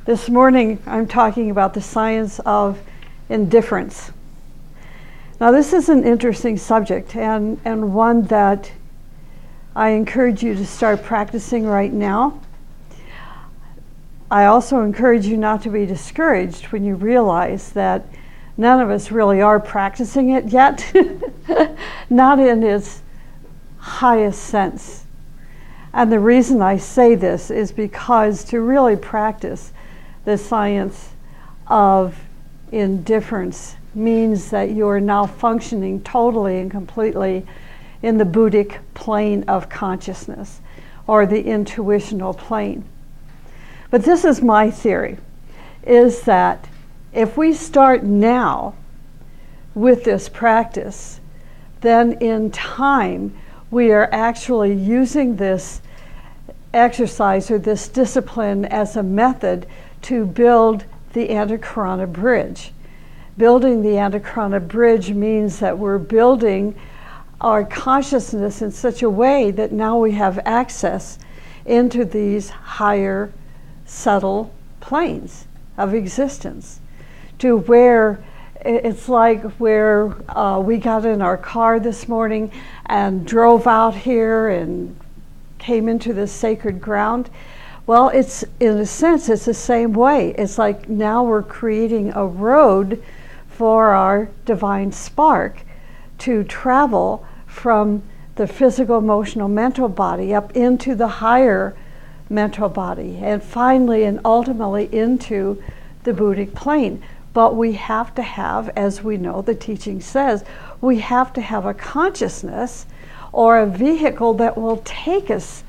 This morning I'm talking about the science of indifference. Now this is an interesting subject and one that I encourage you to start practicing right now. I also encourage you not to be discouraged when you realize that none of us really are practicing it yet, not in its highest sense. And the reason I say this is because to really practice the science of indifference means that you are now functioning totally and completely in the Buddhic plane of consciousness, or the intuitional plane. But this is my theory, is that if we start now with this practice, then in time we are actually using this exercise or this discipline as a method to build the antakarana bridge. Building the antakarana bridge means that we're building our consciousness in such a way that now we have access into these higher, subtle planes of existence, to where it's like where we got in our car this morning and drove out here and came into this sacred ground. Well, it's in a sense, it's the same way. It's like now we're creating a road for our divine spark to travel from the physical, emotional, mental body up into the higher mental body, and finally and ultimately into the Buddhic plane. But we have to have, as we know the teaching says, we have to have a consciousness or a vehicle that will take us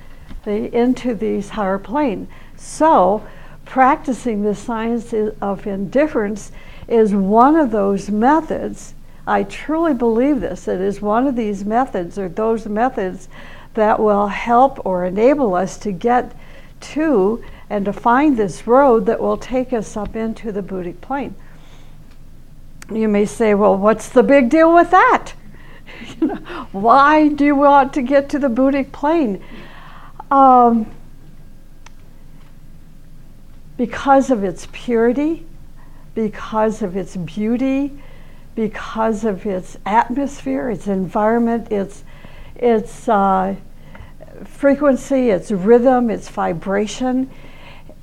into these higher plane. So practicing the science of indifference is one of those methods. I truly believe this. It is one of these methods, or those methods, that will help or enable us to get to and to find this road that will take us up into the Buddhic plane. You may say, well, what's the big deal with that? Why do you want to get to the Buddhic plane? Because of its purity, because of its beauty, because of its atmosphere, its environment, its frequency, its rhythm, its vibration,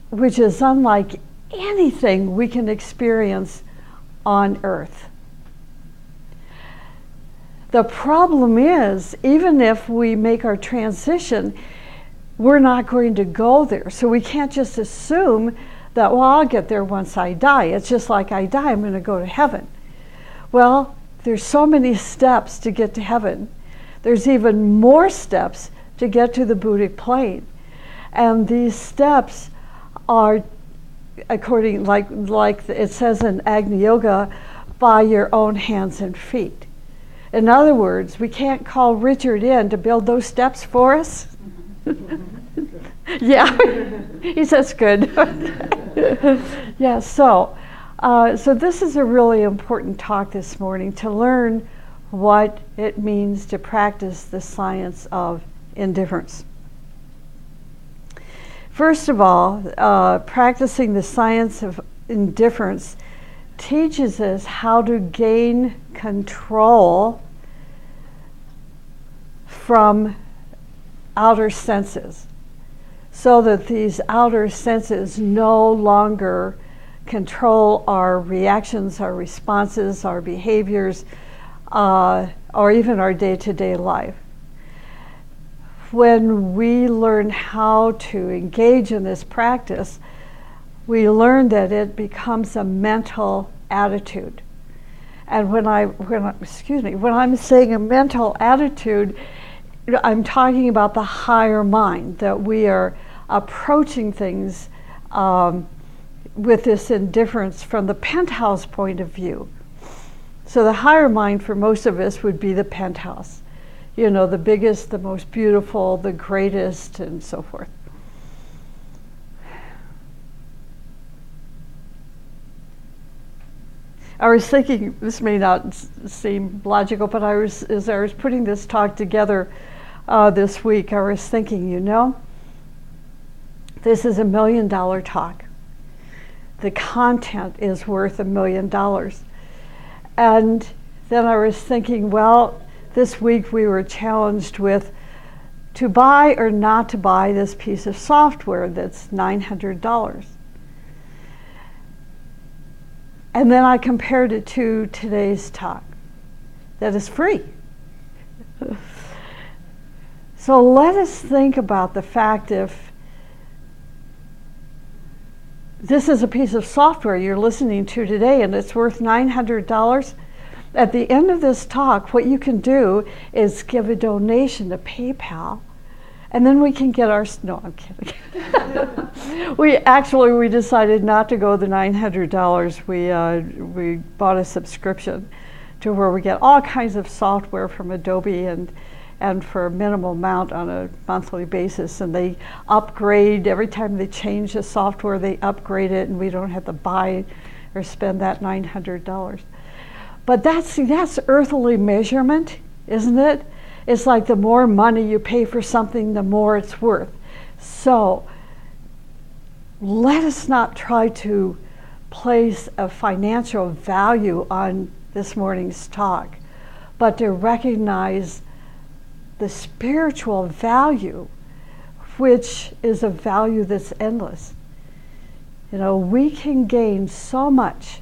which is unlike anything we can experience on Earth. The problem is, even if we make our transition, we're not going to go there. So we can't just assume that, well, I'll get there once I die. It's just like I die, I'm going to go to heaven. Well, there's so many steps to get to heaven. There's even more steps to get to the Buddhic plane. And these steps are, according, like it says in Agni Yoga, by your own hands and feet. In other words, we can't call Richard in to build those steps for us. Yeah, he says good. Yeah, so this is a really important talk this morning, to learn what it means to practice the science of indifference. First of all, practicing the science of indifference teaches us how to gain control from outer senses, so that these outer senses no longer control our reactions, our responses, our behaviors, or even our day-to-day life. When we learn how to engage in this practice, we learn that it becomes a mental attitude. And when I'm saying a mental attitude, I'm talking about the higher mind, that we are approaching things with this indifference from the penthouse point of view. So the higher mind for most of us would be the penthouse. The biggest, the most beautiful, the greatest, and so forth. I was thinking, this may not seem logical, but as I was putting this talk together this week, I was thinking, this is $1 million talk. the content is worth $1 million. And then I was thinking, well, this week we were challenged with to buy or not to buy this piece of software that's $900. And then I compared it to today's talk that is free. So let us think about the fact if this is a piece of software you're listening to today and it's worth $900, at the end of this talk, what you can do is give a donation to PayPal, and then we can get our, no, I'm kidding. We decided not to go the $900. We bought a subscription to where we get all kinds of software from Adobe and for a minimal amount on a monthly basis, and they upgrade every time they change the software. They upgrade it, and we don't have to buy or spend that $900. But that's earthly measurement, isn't it? It's like the more money you pay for something, the more it's worth. So let us not try to place a financial value on this morning's talk, but to recognize the spiritual value, which is a value that's endless. You know, we can gain so much.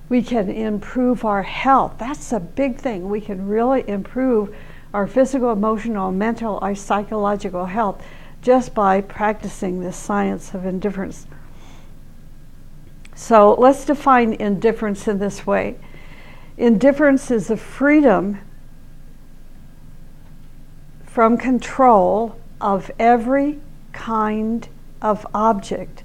We can improve our health. That's a big thing. We can really improve our physical, emotional, mental, our psychological health just by practicing this science of indifference. So let's define indifference in this way. Indifference is the freedom from control of every kind of object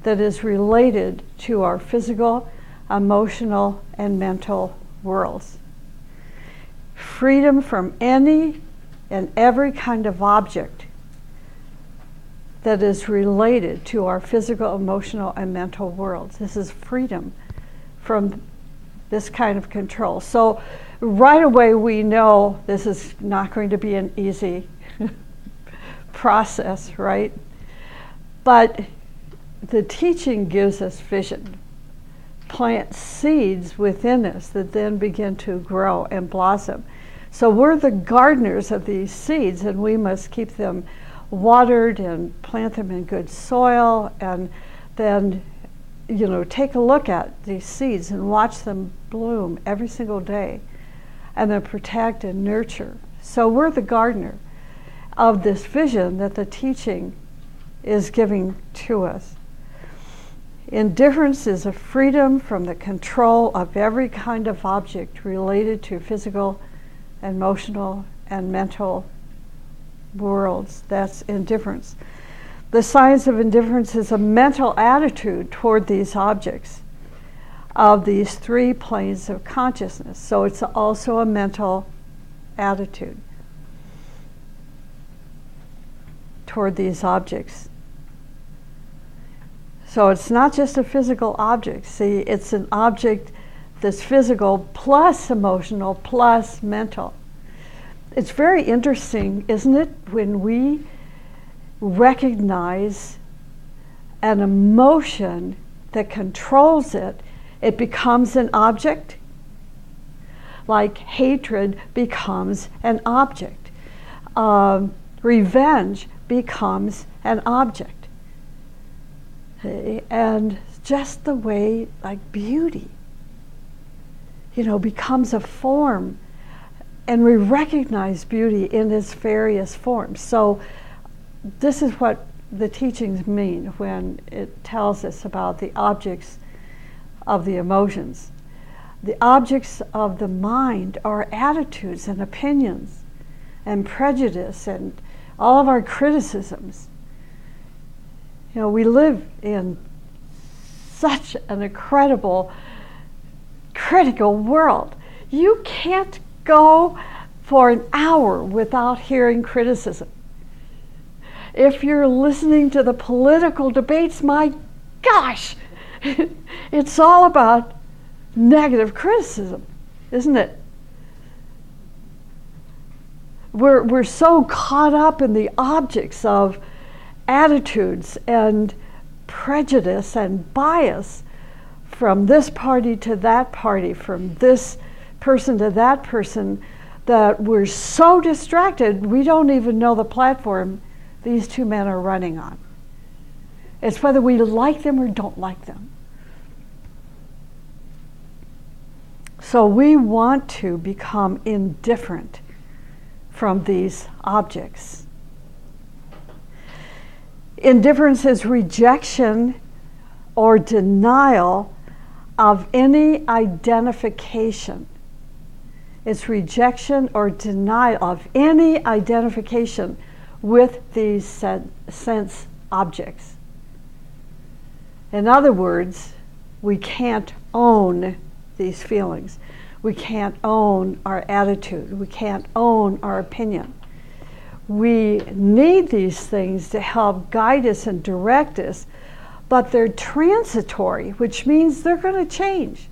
that is related to our physical, emotional, and mental worlds. Freedom from any and every kind of object that is related to our physical, emotional, and mental worlds. This is freedom from this kind of control. So right away we know this is not going to be an easy process, right? But the teaching gives us vision. Plant seeds within us that then begin to grow and blossom. So we're the gardeners of these seeds, and we must keep them watered and plant them in good soil, and then, you know, take a look at these seeds and watch them bloom every single day, and then protect and nurture. So we're the gardener of this vision that the teaching is giving to us. Indifference is a freedom from the control of every kind of object related to physical, emotional, and mental worlds. That's indifference. The science of indifference is a mental attitude toward these objects of these three planes of consciousness. So it's also a mental attitude toward these objects. So it's not just a physical object. See, it's an object that's physical plus emotional plus mental. It's very interesting, isn't it, when we recognize an emotion that controls it, it becomes an object. Like hatred becomes an object. Revenge becomes an object. And just the way, like beauty, you know, becomes a form, and we recognize beauty in its various forms. So this is what the teachings mean when it tells us about the objects of the emotions. The objects of the mind are attitudes and opinions and prejudice and all of our criticisms. You know, we live in such an incredible, critical world. You can't go for an hour without hearing criticism. If you're listening to the political debates, my gosh, it's all about negative criticism, isn't it? We're so caught up in the objects of attitudes and prejudice and bias from this party to that party, from this person to that person, that we're so distracted we don't even know the platform these two men are running on. It's whether we like them or don't like them. So we want to become indifferent from these objects. Indifference is rejection or denial of any identification. It's rejection or denial of any identification with these sense objects. In other words, we can't own these feelings. We can't own our attitude. We can't own our opinion. We need these things to help guide us and direct us, but they're transitory, which means they're going to change.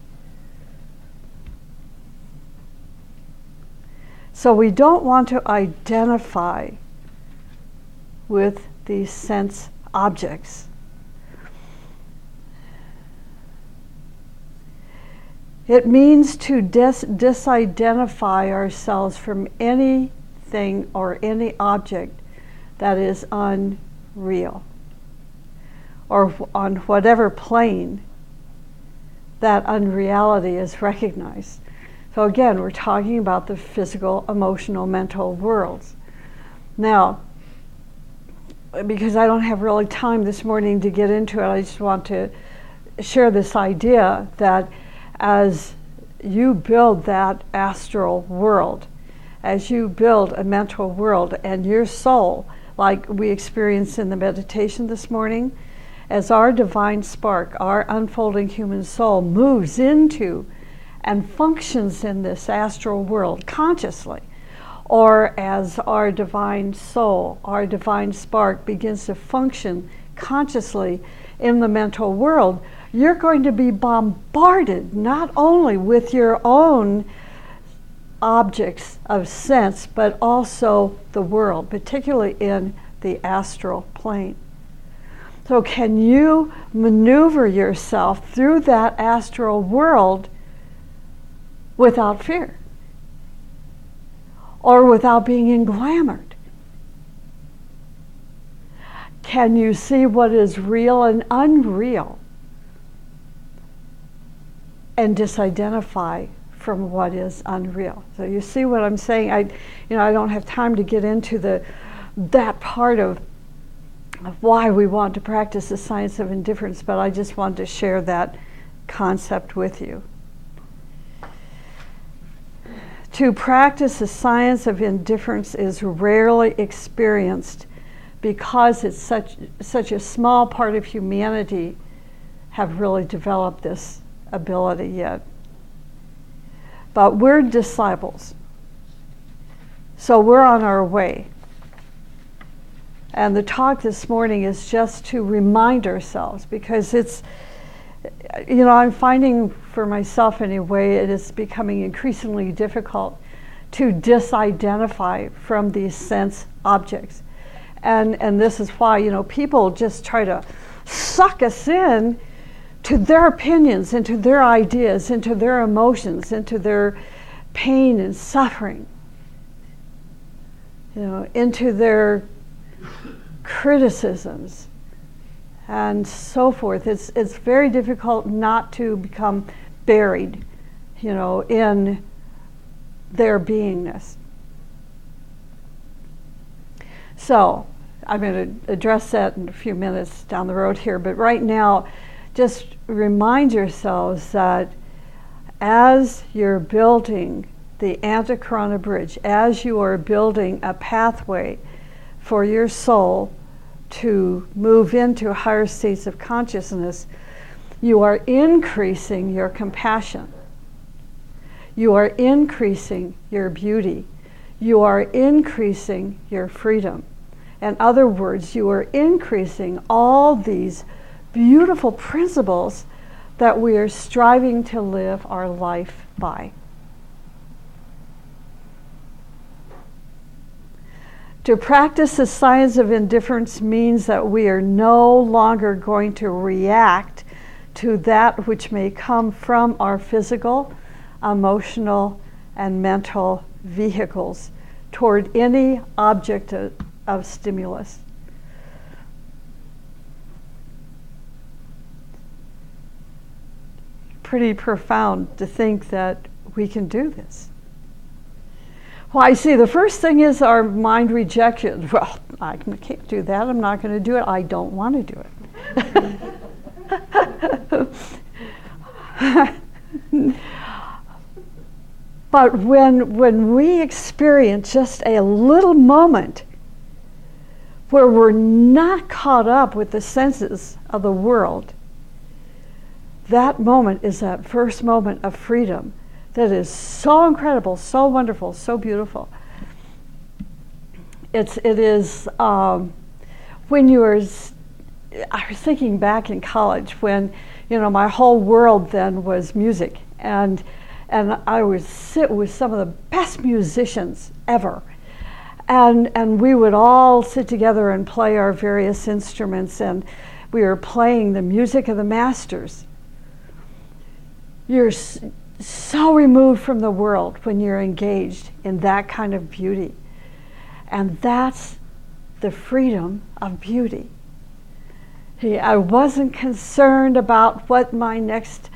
So we don't want to identify with these sense objects. It means to disidentify ourselves from anything or any object that is unreal, or on whatever plane that unreality is recognized. So again, we're talking about the physical, emotional, mental worlds. Now, because I don't have really time this morning to get into it, I just want to share this idea that as you build that astral world, as you build a mental world, and your soul, like we experienced in the meditation this morning, as our divine spark, our unfolding human soul moves into and functions in this astral world consciously, or as our divine soul, our divine spark begins to function consciously in the mental world, you're going to be bombarded not only with your own objects of sense, but also the world, particularly in the astral plane. So can you maneuver yourself through that astral world without fear? Or without being englamored? Can you see what is real and unreal and disidentify from what is unreal? So you see what I'm saying? I don't have time to get into that part of why we want to practice the science of indifference, but I just wanted to share that concept with you. To practice the science of indifference is rarely experienced because it's such a small part of humanity have really developed this ability yet. But we're disciples, so we're on our way. And the talk this morning is just to remind ourselves, because it's, I'm finding for myself anyway, it is becoming increasingly difficult to disidentify from these sense objects. And this is why, people just try to suck us in to their opinions, into their ideas, into their emotions, into their pain and suffering, into their criticisms and so forth. It's very difficult not to become buried, in their beingness. So I'm going to address that in a few minutes down the road here, but right now, just remind yourselves that as you're building the Antakarana Bridge, as you are building a pathway for your soul to move into higher states of consciousness, you are increasing your compassion. You are increasing your beauty. You are increasing your freedom. In other words, you are increasing all these beautiful principles that we are striving to live our life by. To practice the science of indifference means that we are no longer going to react to that which may come from our physical, emotional, and mental vehicles toward any object of stimulus. Pretty profound to think that we can do this. Well, I see the first thing is our mind rejection. Well, I can't do that. I'm not going to do it. I don't want to do it. But when we experience just a little moment where we're not caught up with the senses of the world, that moment is that first moment of freedom that is so incredible, so wonderful, so beautiful. It is when I was thinking back in college when, my whole world then was music, and I would sit with some of the best musicians ever. And we would all sit together and play our various instruments, and we were playing the music of the masters. You're so removed from the world when you're engaged in that kind of beauty. And that's the freedom of beauty. I wasn't concerned about what my next,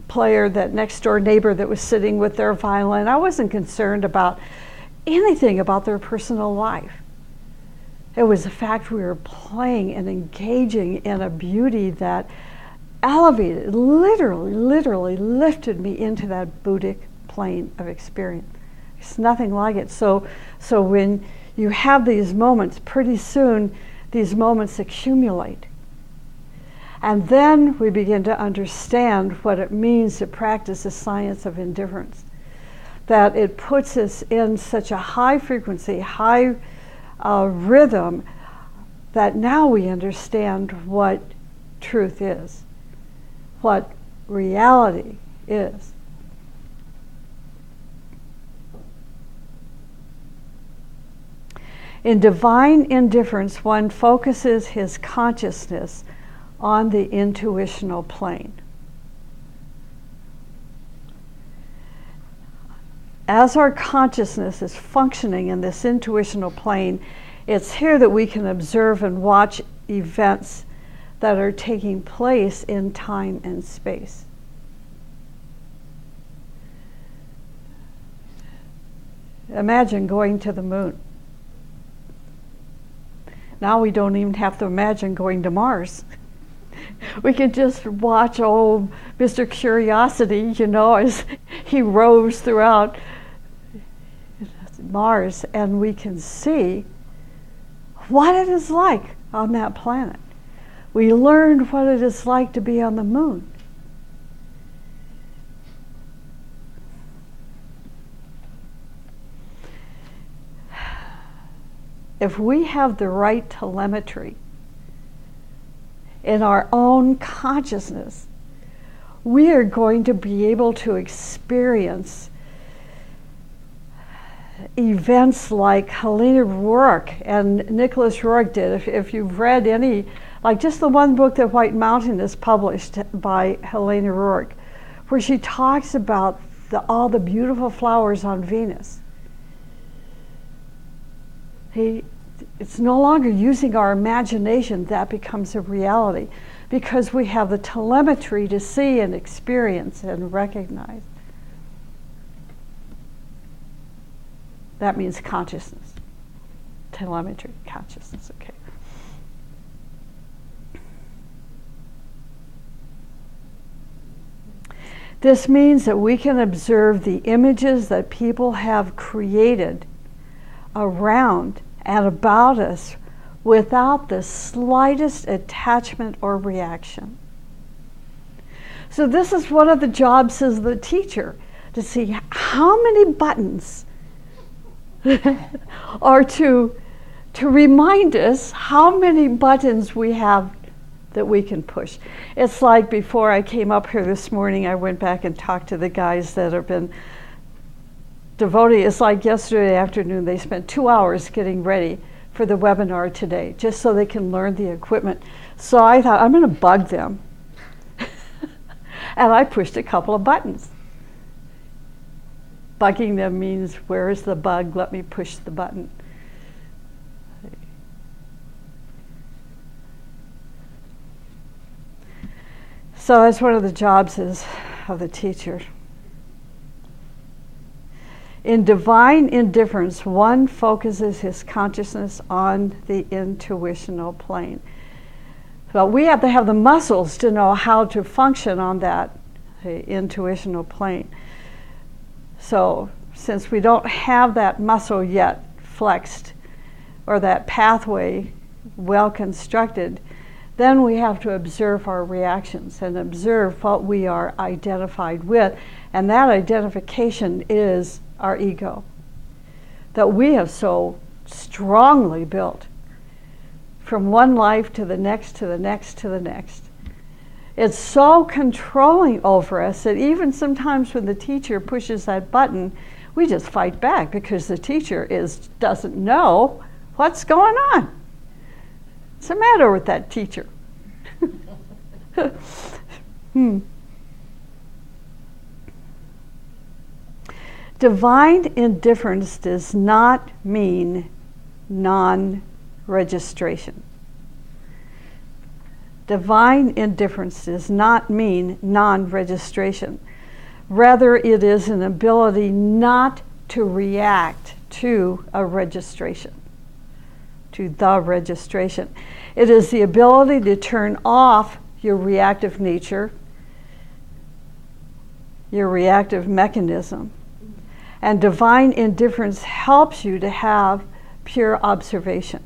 player, that next door neighbor that was sitting with their violin. I wasn't concerned about anything about their personal life. It was the fact we were playing and engaging in a beauty that elevated, literally lifted me into that Buddhic plane of experience. It's nothing like it. So when you have these moments, pretty soon these moments accumulate. And then we begin to understand what it means to practice the science of indifference. That it puts us in such a high frequency, high rhythm, that now we understand what truth is, what reality is. In divine indifference, one focuses his consciousness on the intuitional plane. As our consciousness is functioning in this intuitional plane, it's here that we can observe and watch events that are taking place in time and space. Imagine going to the moon. Now we don't even have to imagine going to Mars. We can just watch Mr. Curiosity, as he roves throughout Mars, and we can see what it is like on that planet. We learned what it is like to be on the moon. If we have the right telemetry in our own consciousness, we are going to be able to experience events like Helena Rourke and Nicholas Rourke did. If you've read any, like just the one book that White Mountain is published by Helena Rourke, where she talks about all the beautiful flowers on Venus. It's no longer using our imagination, that becomes a reality, because we have the telemetry to see and experience and recognize. That means consciousness. Telemetry, consciousness, okay. This means that we can observe the images that people have created around and about us without the slightest attachment or reaction. So this is one of the jobs as the teacher, to see how many buttons are to remind us how many buttons we have that we can push. It's like before I came up here this morning, I went back and talked to the guys that have been devotee, it's like yesterday afternoon, they spent 2 hours getting ready for the webinar today, just so they can learn the equipment. So I thought, I'm going to bug them. And I pushed a couple of buttons. Bugging them means, where is the bug? Let me push the button. So that's one of the jobs of the teacher. In divine indifference, one focuses his consciousness on the intuitional plane. But we have to have the muscles to know how to function on that intuitional plane. So since we don't have that muscle yet flexed, or that pathway well constructed, then we have to observe our reactions and observe what we are identified with. And that identification is our ego, that we have so strongly built from one life to the next, to the next, to the next. It's so controlling over us that even sometimes when the teacher pushes that button, we just fight back because the teacher doesn't know what's going on. What's the matter with that teacher? Divine indifference does not mean non-registration. Divine indifference does not mean non-registration. Rather, it is an ability not to react to a registration, to the registration. It is the ability to turn off your reactive nature, your reactive mechanism. And divine indifference helps you to have pure observation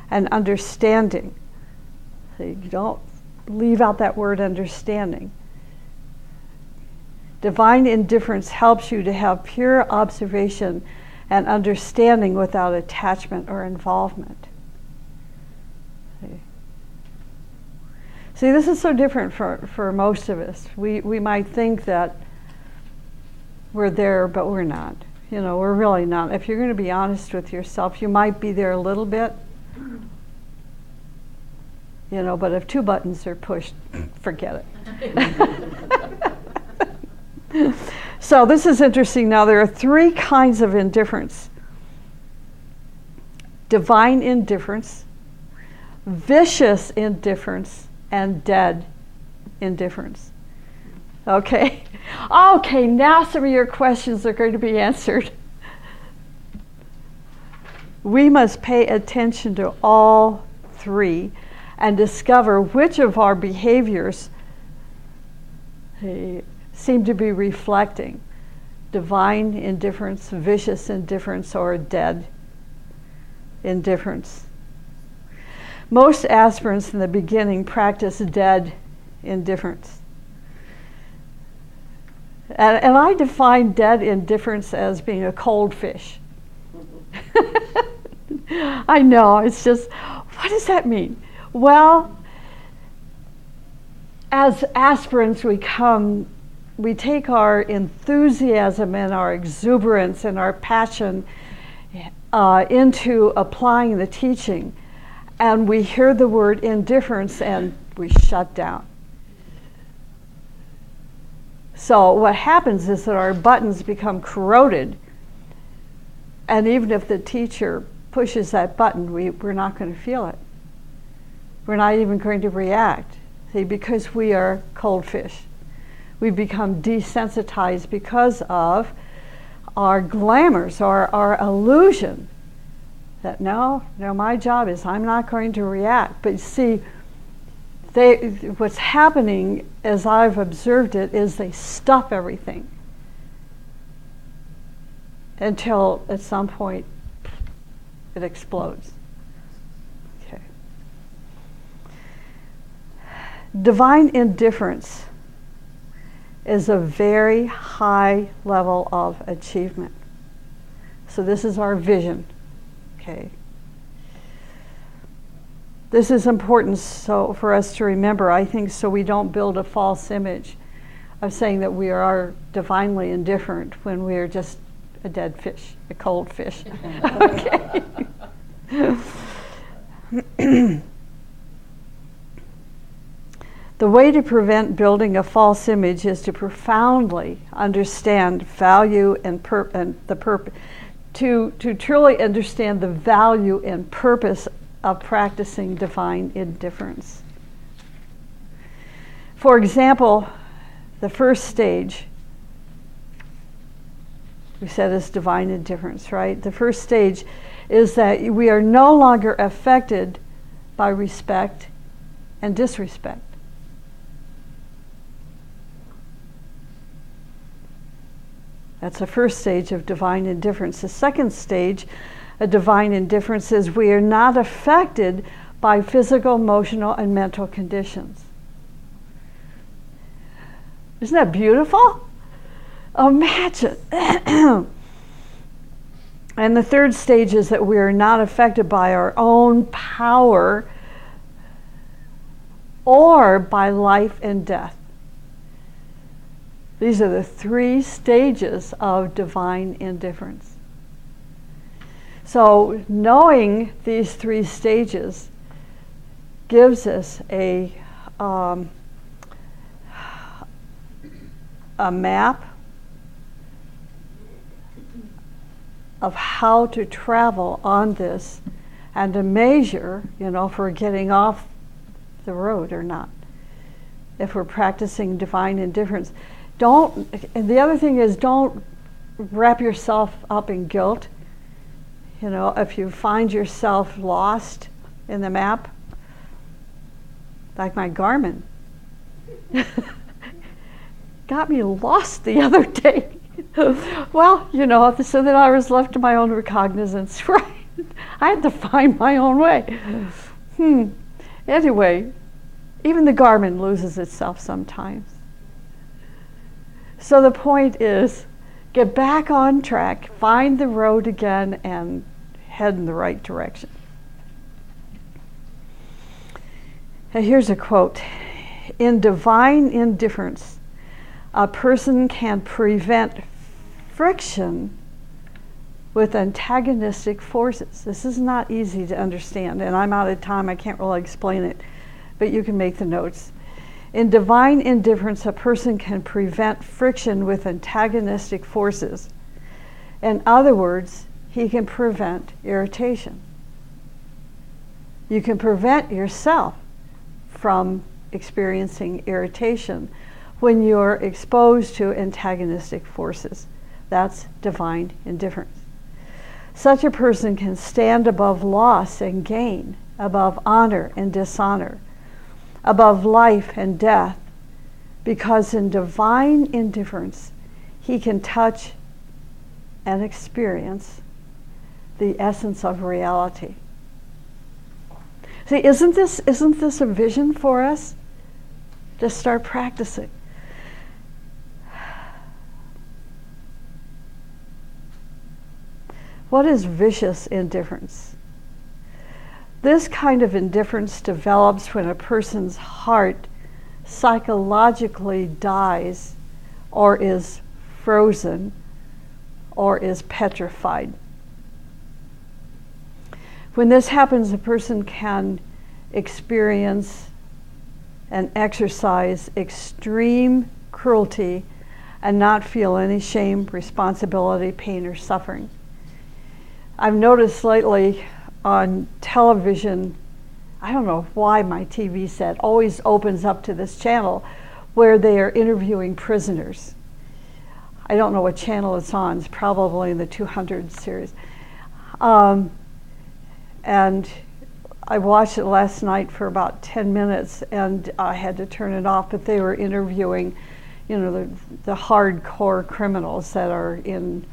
and understanding. So you don't leave out that word understanding. Divine indifference helps you to have pure observation and understanding without attachment or involvement. See, this is so different for most of us. We might think that we're there, but we're not. You know, we're really not. If you're going to be honest with yourself, you might be there a little bit. You know, but if 2 buttons are pushed, forget it. So this is interesting. Now, there are 3 kinds of indifference. Divine indifference, vicious indifference, and dead indifference. Okay? Okay, now some of your questions are going to be answered. We must pay attention to all 3 and discover which of our behaviors seem to be reflecting divine indifference, vicious indifference, or dead indifference. Most aspirants in the beginning practice dead indifference. And I define dead indifference as being a cold fish. I know, it's just, what does that mean? Well, as aspirants we take our enthusiasm and our exuberance and our passion into applying the teaching, and we hear the word indifference and we shut down. So what happens is that our buttons become corroded, and even if the teacher pushes that button, we're not going to feel it. We're not even going to react, see, because we are cold fish. We become desensitized because of our glamours, our illusion that no, my job is I'm not going to react. But see, what's happening, as I've observed it, is they stuff everything until at some point it explodes. Okay. Divine indifference is a very high level of achievement. So this is our vision. Okay. This is important for us to remember, I think, so we don't build a false image of saying that we are divinely indifferent when we are just a dead fish, a cold fish. Okay. The way to prevent building a false image is to profoundly understand value and the purpose, to truly understand the value and purpose of practicing divine indifference. For example, the first stage, we said, is divine indifference, right? The first stage is that we are no longer affected by respect and disrespect. That's the first stage of divine indifference. The second stage of divine indifference is we are not affected by physical, emotional, and mental conditions. Isn't that beautiful? Imagine. And the third stage is that we are not affected by our own power or by life and death. These are the three stages of divine indifference. So knowing these three stages gives us a map of how to travel on this and to measure, if we're getting off the road or not, if we're practicing divine indifference. And the other thing is, don't wrap yourself up in guilt. If you find yourself lost in the map, like my Garmin got me lost the other day. Well, so that I was left to my own recognizance, right? I had to find my own way. Anyway, even the Garmin loses itself sometimes. So the point is, get back on track, find the road again, and head in the right direction. Now here's a quote. In divine indifference, a person can prevent friction with antagonistic forces. This is not easy to understand, and I'm out of time. I can't really explain it, but you can make the notes. In divine indifference, a person can prevent friction with antagonistic forces. In other words, he can prevent irritation. You can prevent yourself from experiencing irritation when you're exposed to antagonistic forces. That's divine indifference. Such a person can stand above loss and gain, above honor and dishonor, above life and death, because in divine indifference, he can touch and experience the essence of reality. See, isn't this a vision for us to start practicing? What is vicious indifference? This kind of indifference develops when a person's heart psychologically dies or is frozen or is petrified. When this happens, a person can experience and exercise extreme cruelty and not feel any shame, responsibility, pain, or suffering. I've noticed lately on television, I don't know why my TV set always opens up to this channel where they are interviewing prisoners. I don't know what channel it's on. It's probably in the 200 series. And I watched it last night for about 10 minutes and I had to turn it off, but they were interviewing, the hardcore criminals that are in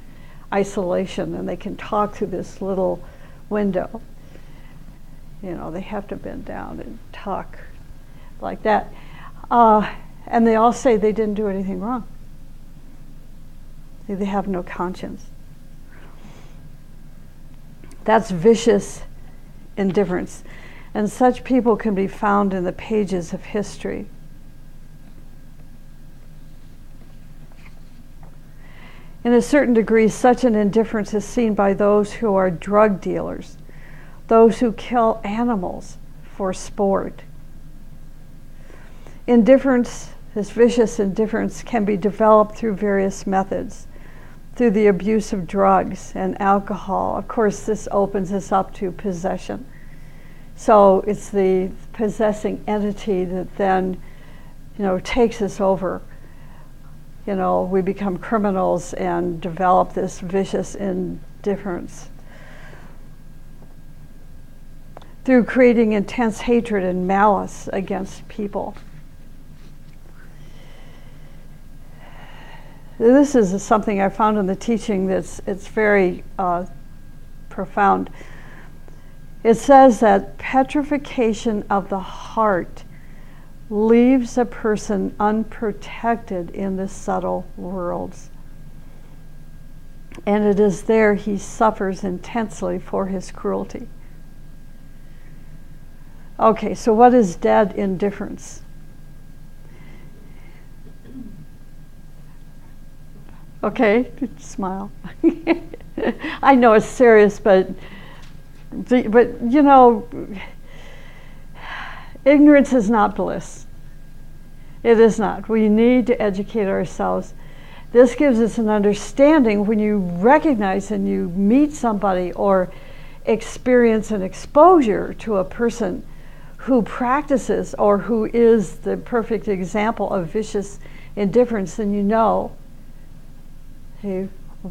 isolation and they can talk through this little window. They have to bend down and talk like that. And they all say they didn't do anything wrong. They have no conscience. That's vicious indifference. And such people can be found in the pages of history. In a certain degree, such an indifference is seen by those who are drug dealers, those who kill animals for sport. Indifference, this vicious indifference, can be developed through various methods, through the abuse of drugs and alcohol. Of course, this opens us up to possession. So it's the possessing entity that then, takes us over. We become criminals and develop this vicious indifference. Through creating intense hatred and malice against people. This is something I found in the teaching it's very profound. It says that petrification of the heart leaves a person unprotected in the subtle worlds. And it is there he suffers intensely for his cruelty. Okay, so what is dead indifference? Okay, smile. I know it's serious, but ignorance is not bliss. It is not. We need to educate ourselves. This gives us an understanding when you recognize and you meet somebody or experience an exposure to a person who practices or who is the perfect example of vicious indifference, then you know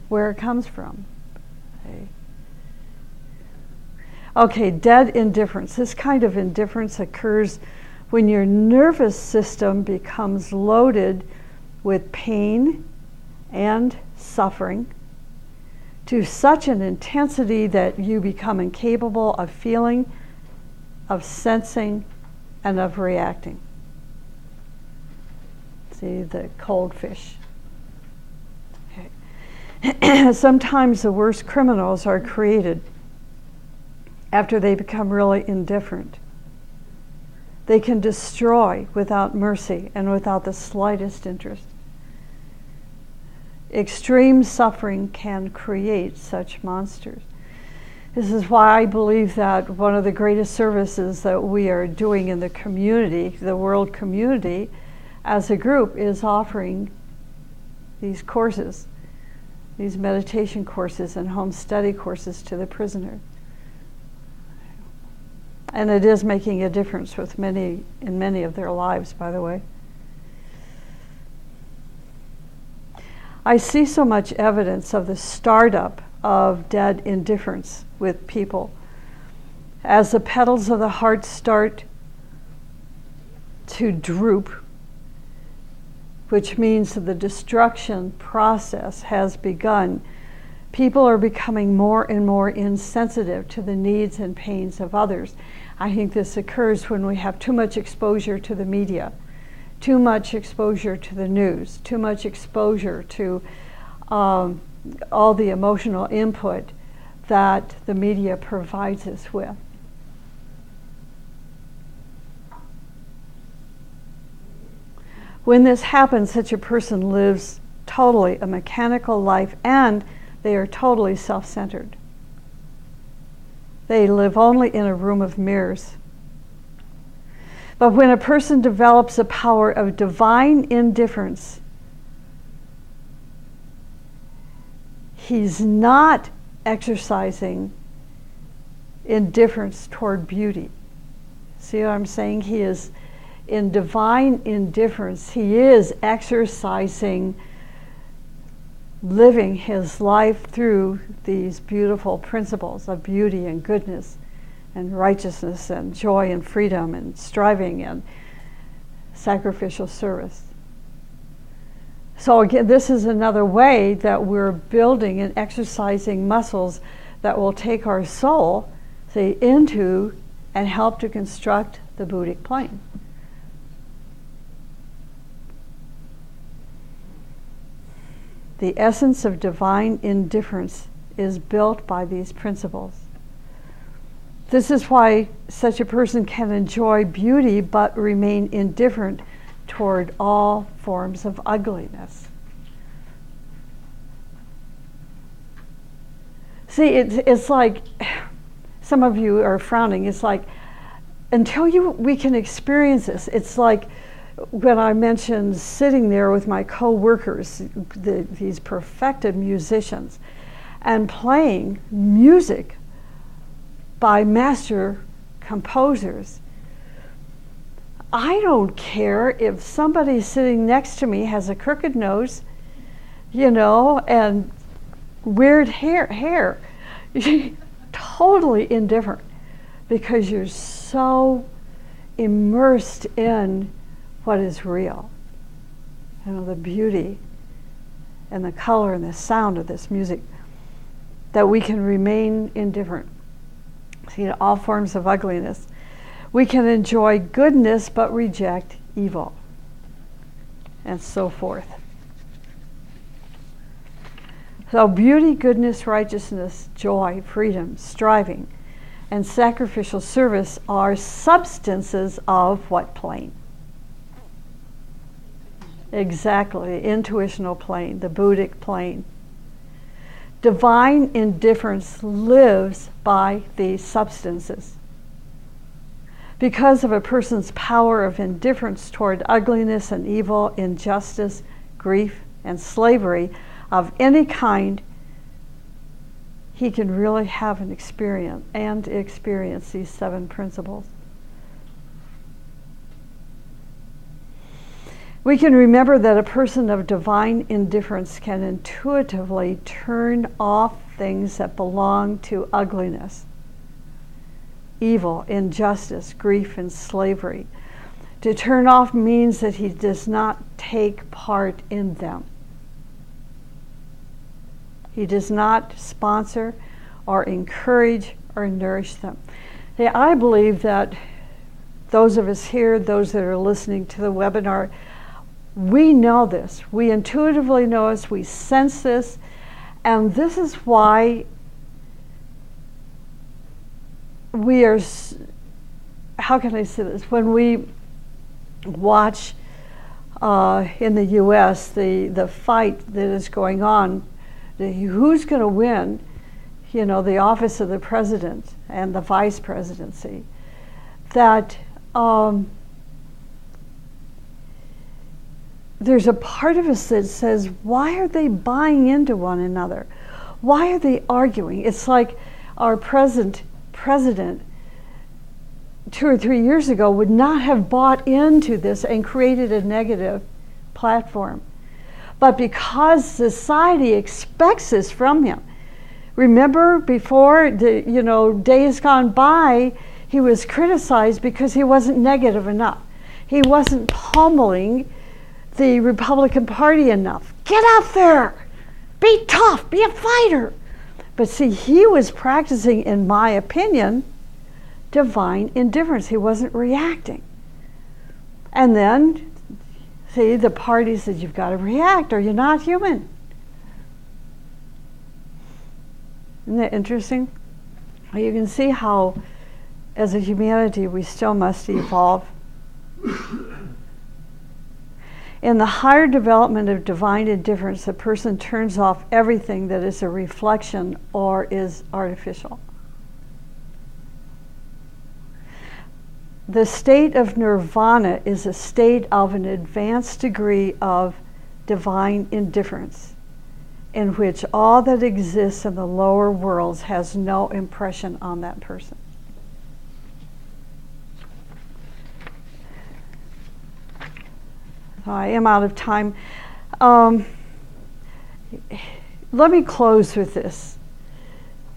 where it comes from. Okay, dead indifference. This kind of indifference occurs when your nervous system becomes loaded with pain and suffering to such an intensity that you become incapable of feeling, of sensing, and of reacting. See, the cold fish. Okay. Sometimes the worst criminals are created after they become really indifferent. They can destroy without mercy and without the slightest interest. Extreme suffering can create such monsters. This is why I believe that one of the greatest services that we are doing in the community, the world community, as a group, is offering these courses, these meditation courses and home study courses to the prisoner. And it is making a difference in many of their lives, by the way. I see so much evidence of the startup of dead indifference with people. As the petals of the heart start to droop, which means that the destruction process has begun, people are becoming more and more insensitive to the needs and pains of others. I think this occurs when we have too much exposure to the media, too much exposure to the news, too much exposure to all the emotional input that the media provides us with. When this happens, such a person lives totally a mechanical life, and they are totally self-centered. They live only in a room of mirrors. But when a person develops a power of divine indifference, he's not exercising indifference toward beauty. See what I'm saying? He is in divine indifference. He is exercising, living his life through these beautiful principles of beauty and goodness and righteousness and joy and freedom and striving and sacrificial service. So again, this is another way that we're building and exercising muscles that will take our soul, say, into and help to construct the Buddhic plane. The essence of divine indifference is built by these principles. This is why such a person can enjoy beauty but remain indifferent toward all forms of ugliness. See, it's like, some of you are frowning, it's like, until we can experience this, it's like when I mentioned sitting there with my co-workers, these perfected musicians, and playing music by master composers. I don't care if somebody sitting next to me has a crooked nose, and weird hair. Totally indifferent, because you're so immersed in what is real. The beauty and the color and the sound of this music, that we can remain indifferent. See, all forms of ugliness. We can enjoy goodness but reject evil, and so forth. So beauty, goodness, righteousness, joy, freedom, striving, and sacrificial service are substances of what plane? Exactly, the intuitional plane, the Buddhic plane. Divine indifference lives by these substances. Because of a person's power of indifference toward ugliness and evil, injustice, grief, and slavery of any kind, he can really have an experience these 7 principles. We can remember that a person of divine indifference can intuitively turn off things that belong to ugliness, evil, injustice, grief, and slavery. To turn off means that he does not take part in them. He does not sponsor or encourage or nourish them. I believe that those of us here, those that are listening to the webinar, we know this. We intuitively know this. We sense this. And this is why we are, how can I say this? When we watch in the U.S. the fight that is going on, who's going to win, the office of the president and the vice presidency, that there's a part of us that says, why are they buying into one another? Why are they arguing? It's like our present president 2 or 3 years ago would not have bought into this and created a negative platform. But because society expects this from him. Remember before, days gone by, he was criticized because he wasn't negative enough. He wasn't pummeling the Republican Party enough. Get out there! Be tough! Be a fighter! But see, he was practicing, in my opinion, divine indifference. He wasn't reacting. And then, see, the party said, you've got to react or you're not human. Isn't that interesting? You can see how, as a humanity, we still must evolve. In the higher development of divine indifference, a person turns off everything that is a reflection or is artificial. The state of nirvana is a state of an advanced degree of divine indifference, in which all that exists in the lower worlds has no impression on that person. I am out of time. Let me close with this.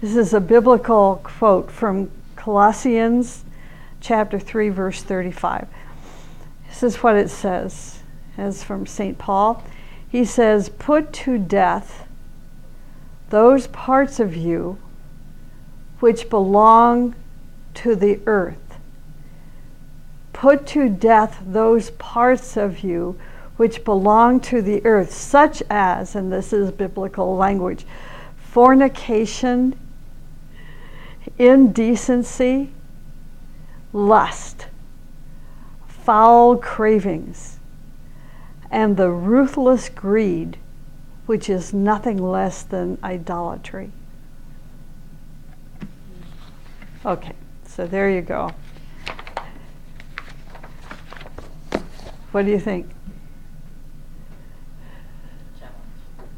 This is a biblical quote from Colossians chapter 3, verse 35. This is what it says, as from St. Paul. He says, put to death those parts of you which belong to the earth. Put to death those parts of you which belong to the earth, such as, and this is biblical language, fornication, indecency, lust, foul cravings, and the ruthless greed, which is nothing less than idolatry. Okay, so there you go. What do you think?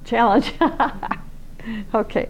Challenge. Challenge. Okay.